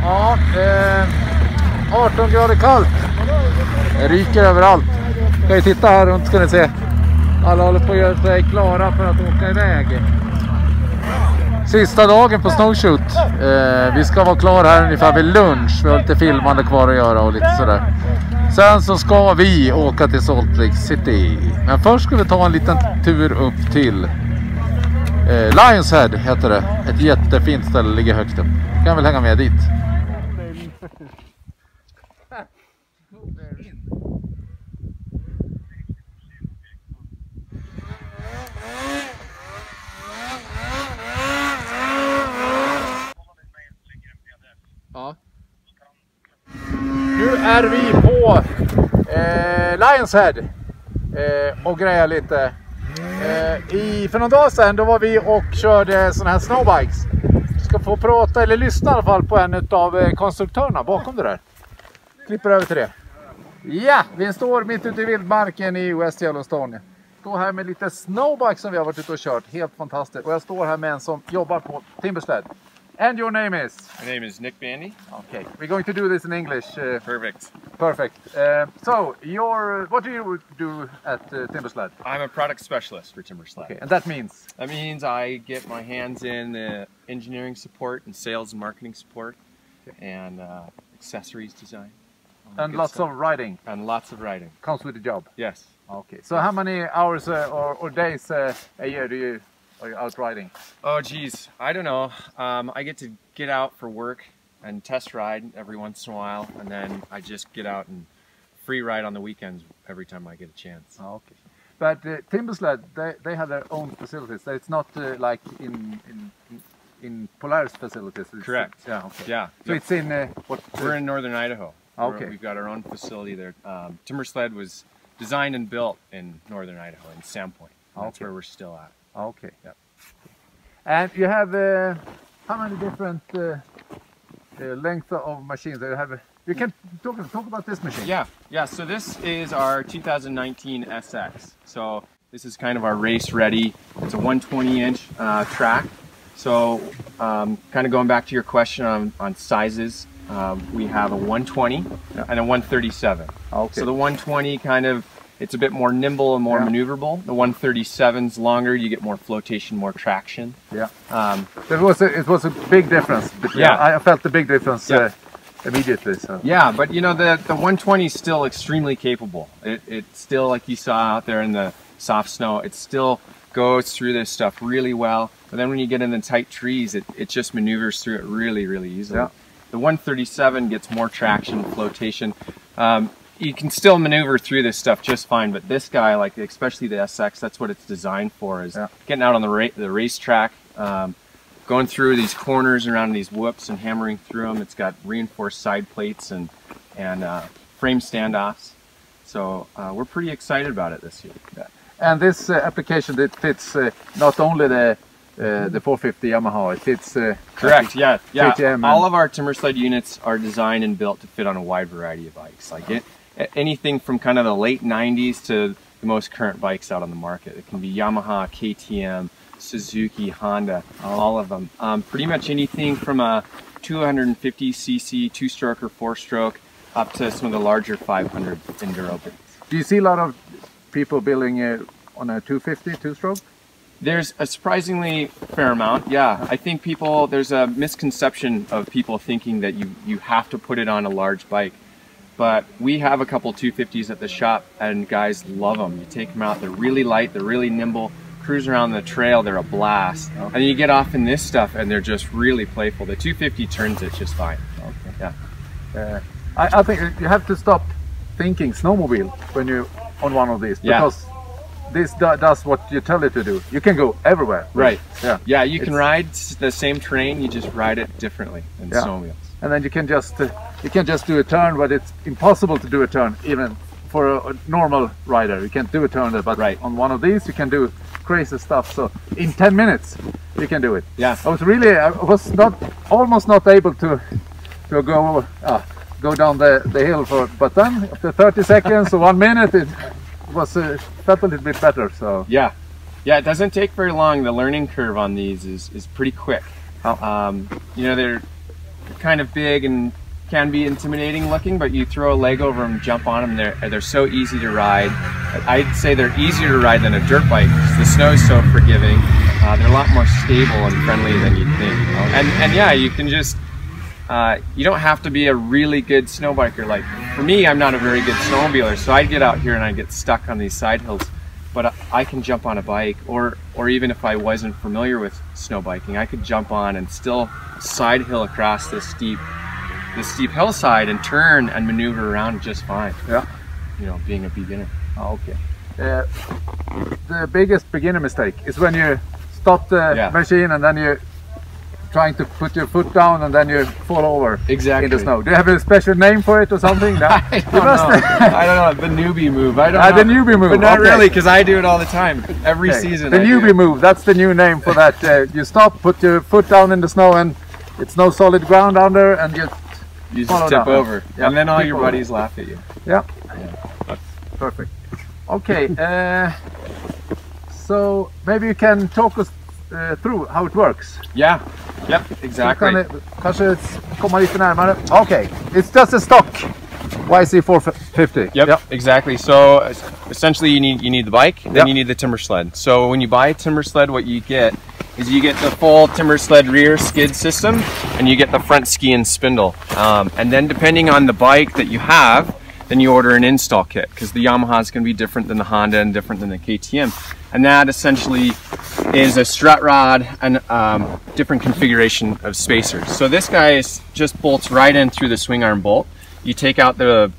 Ja, 18 grader kallt. Det ryker överallt. Ska vi titta här runt ska ni se. Alla håller på att göra sig klara för att åka iväg. Sista dagen på snowshoot. Vi ska vara klara här ungefär vid lunch. Vi har lite filmande kvar att göra och lite sådär. Sen så ska vi åka till Salt Lake City. Men först ska vi ta en liten tur upp till Lions Head heter det. Ett jättefint ställe, ligger högt upp. Kan väl hänga med dit. Ja. Nu är vi på Lions Head och grejer lite. För någon dag sedan då var vi och körde såna här snowbikes. Vi ska få prata eller lyssna i alla fall på en av konstruktörerna bakom det där. Klipper över till det. Ja, vi står mitt ute i vildmarken i West Yellowstone. Står här med lite snowbikes som vi har varit ute och kört. Helt fantastiskt. Och jag står här med en som jobbar på Timbersled. And your name is? My name is Nick Bandy. Okay, we're going to do this in English. Perfect. Perfect. So, what do you do at Timbersled? I'm a product specialist for Timbersled. Okay, and that means? That means I get my hands in the engineering support and sales and marketing support, and accessories design. And lots of riding? And lots of riding. Comes with the job? Yes. Okay, so how many hours or days a year are you out riding? Oh geez, I don't know. I get out for work and test ride every once in a while, and then I just get out and free ride on the weekends every time I get a chance. Okay, but Timbersled, they have their own facilities. So it's not like in Polaris facilities. It's, correct. Yeah. Okay. Yeah. So it's in what? We're in northern Idaho. Okay. We've got our own facility there. Timbersled was designed and built in northern Idaho in Sandpoint. That's where we're still at. Okay. Yep. And you have how many different lengths of machines that you have? You can talk about this machine. Yeah. So this is our 2019 SX. So this is kind of our race ready. It's a 120-inch track. So kind of going back to your question on sizes, we have a 120 and a 137. Okay. So the 120 kind of, it's a bit more nimble and more maneuverable. The 137's longer, you get more flotation, more traction. Yeah. It was a big difference. I felt the big difference immediately. So. Yeah, but you know, the 120 is still extremely capable. It still, like you saw out there in the soft snow, it still goes through this stuff really well. But then when you get in the tight trees, it just maneuvers through it really, really easily. Yeah. The 137 gets more traction, flotation. You can still maneuver through this stuff just fine, but this guy, like especially the SX, that's what it's designed for, is getting out on the racetrack, going through these corners around these whoops and hammering through them. It's got reinforced side plates and frame standoffs. So we're pretty excited about it this year. Yeah. And this application, it fits not only the 450 Yamaha, it fits correct, yeah. KTM. All of our Timbersled units are designed and built to fit on a wide variety of bikes. Like anything from kind of the late 90s to the most current bikes out on the market. It can be Yamaha, KTM, Suzuki, Honda, all of them. Pretty much anything from a 250cc 2-stroke or 4-stroke up to some of the larger 500 enduro bikes. Do you see a lot of people building on a 250 2-stroke? There's a surprisingly fair amount, yeah. I think there's a misconception of people thinking that you have to put it on a large bike. But we have a couple 250s at the shop and guys love them. You take them out, they're really light, they're really nimble, cruise around the trail, they're a blast. Okay. And then you get off in this stuff and they're just really playful. The 250 turns it just fine. Okay. Yeah. I think you have to stop thinking snowmobile when you're on one of these, because this does what you tell it to do. You can go everywhere. Right. Yeah, you can ride the same terrain, you just ride it differently than snowmobiles. And then you can just do a turn, but it's impossible to do a turn even for a normal rider. You can't do a turn there, but on one of these you can do crazy stuff. So in 10 minutes you can do it. Yeah. I was almost not able to go down the hill but then after 30 seconds or 1 minute it was felt a little bit better. So yeah, it doesn't take very long. The learning curve on these is pretty quick. You know, kind of big and can be intimidating looking, but you throw a leg over them, jump on them, they're so easy to ride. I'd say they're easier to ride than a dirt bike because the snow is so forgiving. They're a lot more stable and friendly than you'd think. And yeah, you can just, you don't have to be a really good snow biker. Like for me, I'm not a very good snowmobiler, so I'd get out here and I get stuck on these side hills. But I can jump on a bike, or even if I wasn't familiar with snow biking, I could jump on and still side hill across this steep hillside and turn and maneuver around just fine. Yeah. You know, being a beginner. Oh, okay. The biggest beginner mistake is when you stop the machine and then you're trying to put your foot down and then you fall over in the snow. Do you have a special name for it or something? No? I don't know. The newbie move. I don't know. The newbie move. But not really, because I do it all the time. Every season. The newbie move. That's the new name for that. You stop, put your foot down in the snow, and it's no solid ground under, and you just tip over. Yeah. And then all your buddies laugh at you. Yeah. Perfect. Okay. So maybe you can talk us through how it works. Yeah. Yep. Exactly. Kanske komma lite närmare. Okay. It's just a stock YC450. Yep. Exactly. So essentially, you need the bike, then you need the timber sled. So when you buy a timber sled, what you get is you get the full timber sled rear skid system, and you get the front ski and spindle. And then depending on the bike that you have, then you order an install kit, because the Yamaha is going to be different than the Honda and different than the KTM. And that essentially is a strut rod and different configuration of spacers. So this guy just bolts right in through the swing arm bolt. You take out the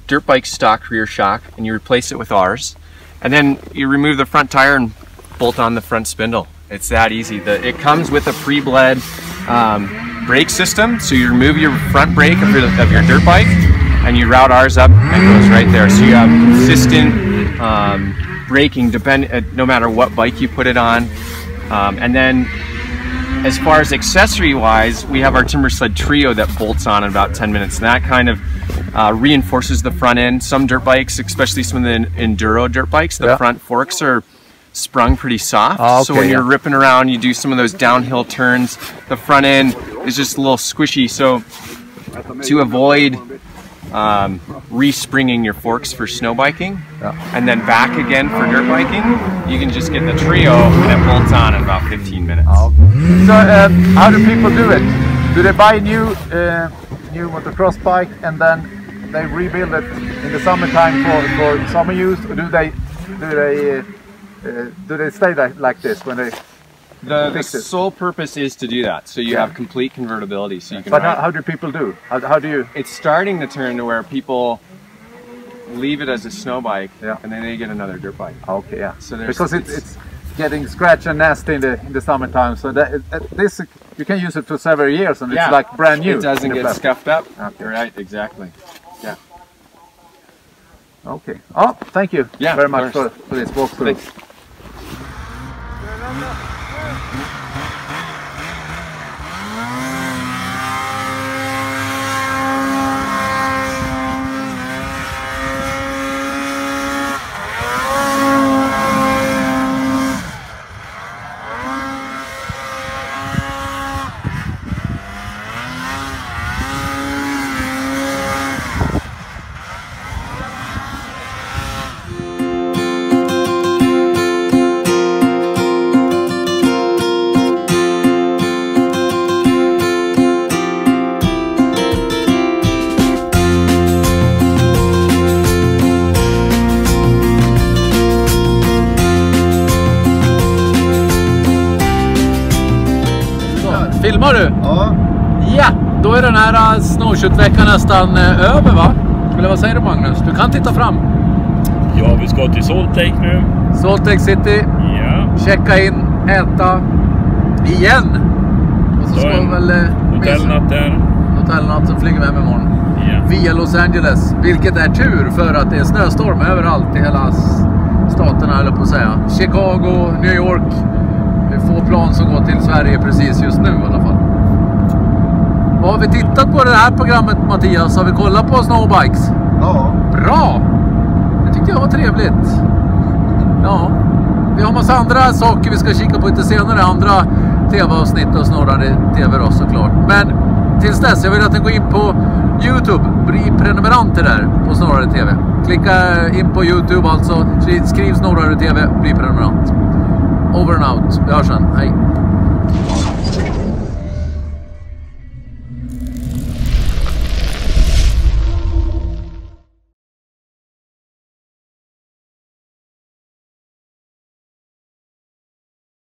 dirt bike stock rear shock and you replace it with ours. And then you remove the front tire and bolt on the front spindle. It's that easy. It comes with a pre-bled brake system. So you remove your front brake of your dirt bike and you route ours up and it goes right there. So you have consistent braking no matter what bike you put it on. And then as far as accessory wise, we have our timber sled trio that bolts on in about 10 minutes, and that kind of reinforces the front end. Some dirt bikes, especially some of the enduro dirt bikes, the front forks are sprung pretty soft. So when you're ripping around, you do some of those downhill turns, the front end is just a little squishy. So to avoid respringing your forks for snow biking and then back again for dirt biking, you can just get the trio and it bolts on in about 15 minutes. So how do people do it? Do they buy a new motocross bike and then they rebuild it in the summertime for summer use, or do they stay like this when they the sole purpose is to do that, so you have complete convertibility, so you can. But how do people do? How do you? It's starting to turn to where people leave it as a snow bike, and then they get another dirt bike. Okay, yeah. So because it's getting scratched and nasty in the summertime, so this you can use it for several years, and it's like brand new. It doesn't get scuffed up. Okay. Right, exactly. Yeah. Okay. Oh, thank you very much for this walkthrough. Thanks. Filmar du? Ja. Ja, då är den här snowshoot-veckan nästan över, va? Eller vad säger du, Magnus? Du kan titta fram. Ja, vi ska till Salt Lake nu. Salt Lake City. Ja. Checka in, äta igen. Och så ska vi väl... hotellnatt där. Hotellnatt, som flyger vi hem imorgon. Ja. Via Los Angeles. Vilket är tur, för att det är snöstorm överallt i hela staterna, eller på att säga. Chicago, New York. Få plan som går till Sverige precis just nu i alla fall. Vad har vi tittat på det här programmet, Mattias? Har vi kollat på snowbikes? Ja. Bra! Det tyckte jag var trevligt. Ja. Vi har massa andra saker vi ska kika på lite senare. Andra tv-avsnitt och snarare tv då, såklart. Men tills dess, jag vill att ni går in på YouTube. Bli prenumeranter där på SnowRider TV. Klicka in på YouTube alltså. Skriv SnowRider TV, bli prenumerant. Over and out. Vi hörs sen. Hej.